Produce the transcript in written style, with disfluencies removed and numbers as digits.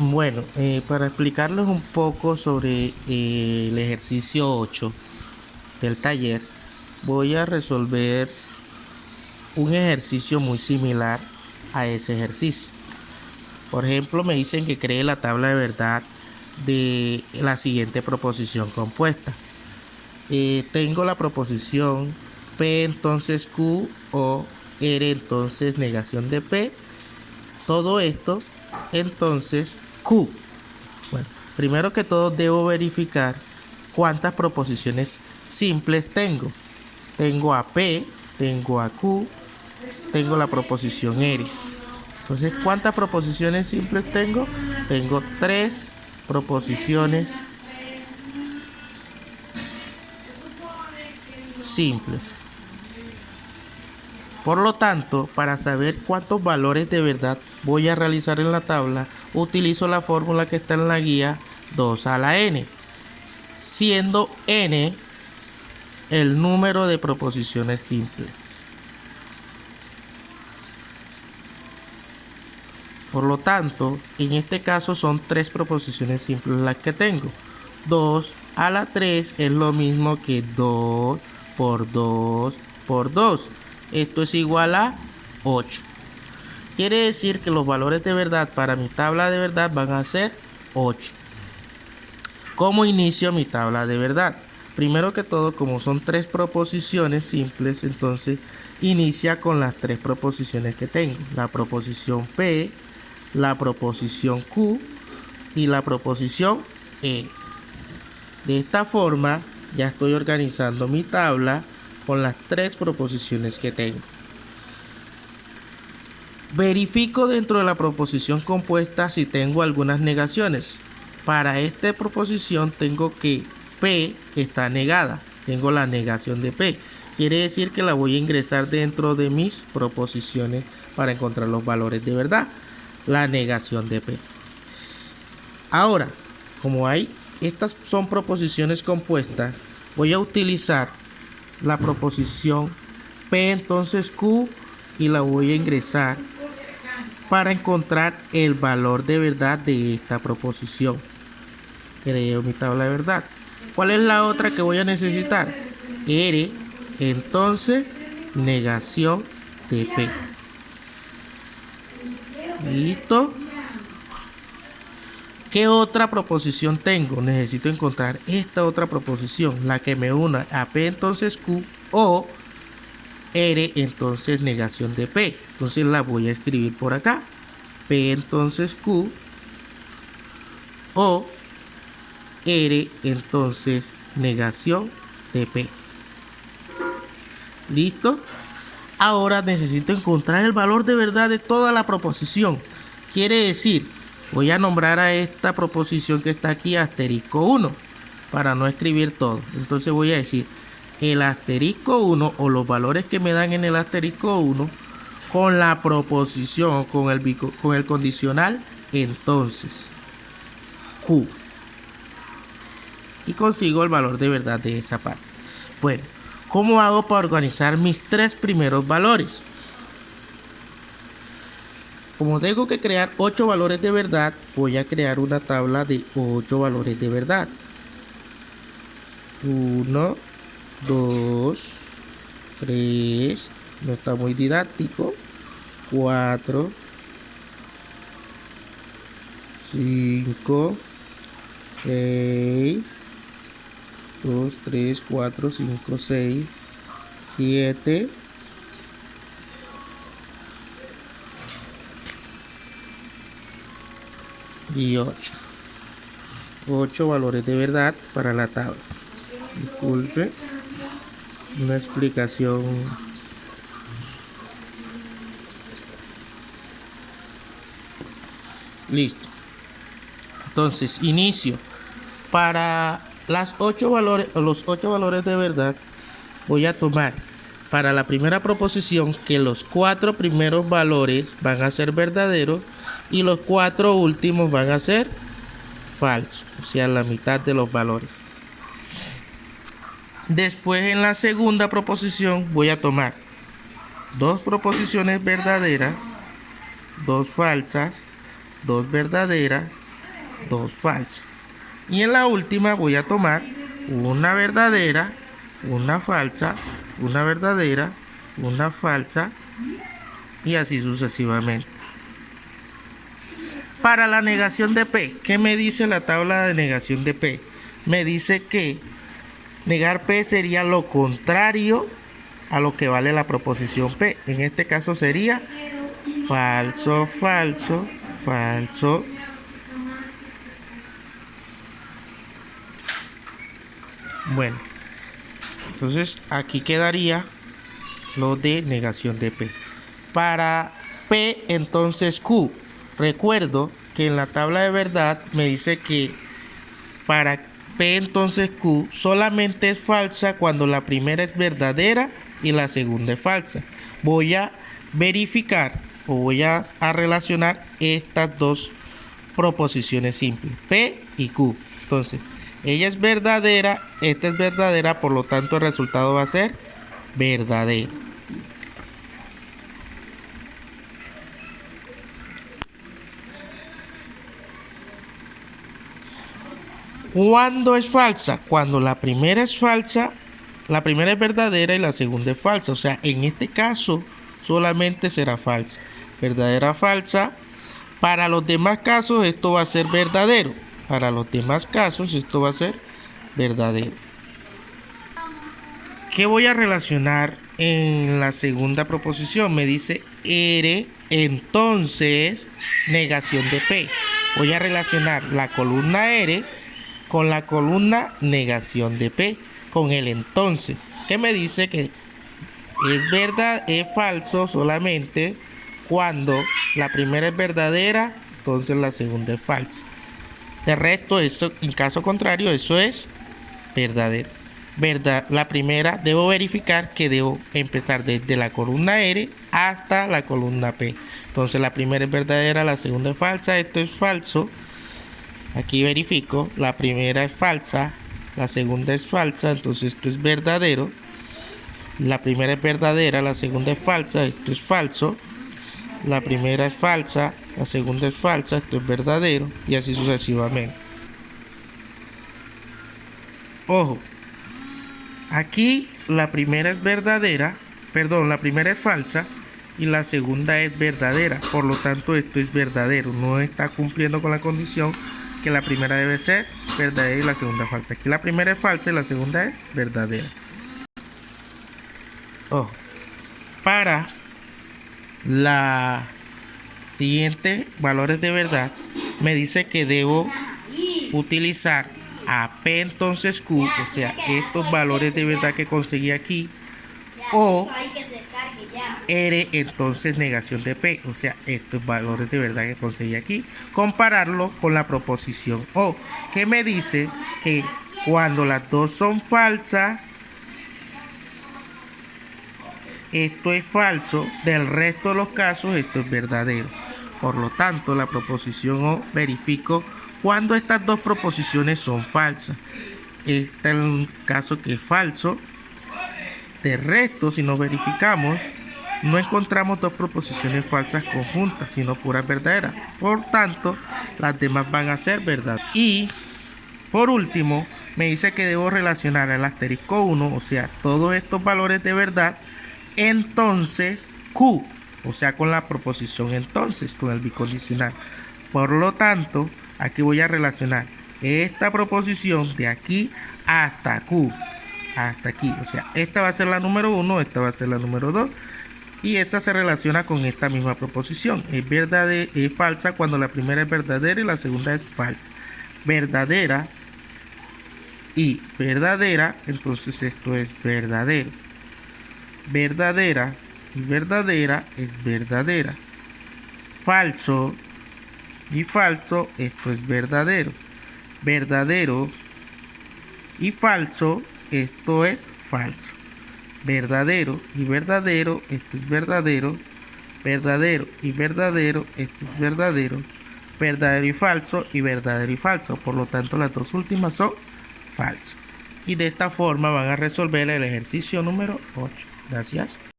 Bueno, para explicarles un poco sobre el ejercicio 8 del taller, voy a resolver un ejercicio muy similar a ese ejercicio. Por ejemplo, me dicen que cree la tabla de verdad de la siguiente proposición compuesta. Tengo la proposición P entonces Q o R entonces negación de P. Todo esto entonces Q. Bueno, primero que todo debo verificar cuántas proposiciones simples tengo. Tengo a P, tengo a Q, tengo la proposición R. Entonces, ¿cuántas proposiciones simples tengo? Tengo 3 proposiciones simples. Por lo tanto, para saber cuántos valores de verdad voy a realizar en la tabla, utilizo la fórmula que está en la guía 2 a la n, siendo n el número de proposiciones simples. Por lo tanto, en este caso son 3 proposiciones simples las que tengo. 2 a la 3 es lo mismo que 2 por 2 por 2. Esto es igual a 8. Quiere decir que los valores de verdad para mi tabla de verdad van a ser 8. ¿Cómo inicio mi tabla de verdad? Primero que todo, como son 3 proposiciones simples, entonces inicia con las 3 proposiciones que tengo. La proposición P, la proposición Q y la proposición E. De esta forma ya estoy organizando mi tabla con las 3 proposiciones que tengo. Verifico dentro de la proposición compuesta si tengo algunas negaciones. Para esta proposición tengo que P está negada. Tengo la negación de P. Quiere decir que la voy a ingresar dentro de mis proposiciones para encontrar los valores de verdad. La negación de P. Ahora, como estas son proposiciones compuestas, voy a utilizar la proposición P entonces Q y la voy a ingresar para encontrar el valor de verdad de esta proposición. Creo mi tabla de verdad. ¿Cuál es la otra que voy a necesitar? R entonces negación de P. ¿Listo? ¿Qué otra proposición tengo? Necesito encontrar esta otra proposición, la que me una a P entonces Q o R entonces negación de P. Entonces la voy a escribir por acá. P entonces Q o R entonces negación de P. ¿Listo? Ahora necesito encontrar el valor de verdad de toda la proposición. Quiere decir, voy a nombrar a esta proposición que está aquí asterisco 1 para no escribir todo. Entonces voy a decir el asterisco 1 o los valores que me dan en el asterisco 1 con la proposición, con el condicional entonces Q. Y consigo el valor de verdad de esa parte. Bueno, ¿cómo hago para organizar mis 3 primeros valores? Como tengo que crear 8 valores de verdad, voy a crear una tabla de 8 valores de verdad. 1, 2, 3, no está muy didáctico. 4, 5, 6, 2, 3, 4, 5, 6, 7, y 8. 8 valores de verdad para la tabla. Disculpe, una explicación. Listo. Entonces, inicio. Para los 8 valores de verdad, voy a tomar para la primera proposición que los 4 primeros valores van a ser verdaderos y los 4 últimos van a ser falsos, o sea, la mitad de los valores. Después, en la segunda proposición, voy a tomar 2 proposiciones verdaderas, 2 falsas, 2 verdaderas 2 falsas. Y en la última voy a tomar una verdadera, una falsa, una verdadera, una falsa y así sucesivamente. Para la negación de P, ¿qué me dice la tabla de negación de P? Me dice que negar P sería lo contrario a lo que vale la proposición P. En este caso sería falso, falso, falso. Bueno, entonces aquí quedaría lo de negación de P. Para P, entonces Q. Recuerdo que en la tabla de verdad me dice que para P, entonces Q, solamente es falsa cuando la primera es verdadera y la segunda es falsa. Voy a verificar o voy a relacionar estas dos proposiciones simples, P y Q. Entonces, ella es verdadera, esta es verdadera, por lo tanto el resultado va a ser verdadero. ¿Cuándo es falsa? Cuando la primera es falsa, la primera es verdadera y la segunda es falsa. O sea, en este caso solamente será falsa. Verdadera, falsa. Para los demás casos esto va a ser verdadero. Para los demás casos esto va a ser verdadero. ¿Qué voy a relacionar en la segunda proposición? Me dice R, entonces negación de P. Voy a relacionar la columna R con la columna negación de P, con el entonces, que me dice que es verdad, es falso solamente cuando la primera es verdadera, entonces la segunda es falsa. De resto, eso, en caso contrario, eso es verdadero. La primera, debo verificar que debo empezar desde la columna R hasta la columna P. Entonces la primera es verdadera, la segunda es falsa, esto es falso. Aquí verifico, la primera es falsa, la segunda es falsa, entonces esto es verdadero. La primera es verdadera, la segunda es falsa, esto es falso. La primera es falsa, la segunda es falsa, esto es verdadero, y así sucesivamente. Ojo, aquí la primera es verdadera, la primera es falsa y la segunda es verdadera, por lo tanto esto es verdadero, no está cumpliendo con la condición que la primera debe ser verdadera y la segunda falsa. Aquí la primera es falsa y la segunda es verdadera. Ojo, para la siguiente valores de verdad me dice que debo utilizar a P entonces Q, o sea estos valores de verdad que conseguí aquí, o R entonces negación de P, o sea estos valores de verdad que conseguí aquí, compararlo con la proposición O, que me dice que cuando las dos son falsas esto es falso, del resto de los casos esto es verdadero. Por lo tanto, la proposición O verifico cuando estas dos proposiciones son falsas. Este es un caso que es falso. De resto, si nos verificamos, no encontramos dos proposiciones falsas conjuntas, sino puras verdaderas. Por tanto, las demás van a ser verdad. Y, por último, me dice que debo relacionar el asterisco 1, o sea, todos estos valores de verdad, entonces Q, o sea, con la proposición entonces, con el bicondicional. Por lo tanto, aquí voy a relacionar esta proposición de aquí hasta Q, hasta aquí, o sea, esta va a ser la número 1, esta va a ser la número 2 y esta se relaciona con esta misma proposición. Es falsa cuando la primera es verdadera y la segunda es falsa. Verdadera y verdadera, entonces esto es verdadero. Verdadera y verdadera es verdadera. Falso y falso, esto es verdadero. Verdadero y falso, esto es falso. Verdadero y verdadero, esto es verdadero. Verdadero y verdadero, esto es verdadero. Verdadero y falso y verdadero y falso. Por lo tanto, las dos últimas son falsos. Y de esta forma van a resolver el ejercicio número 8. Gracias.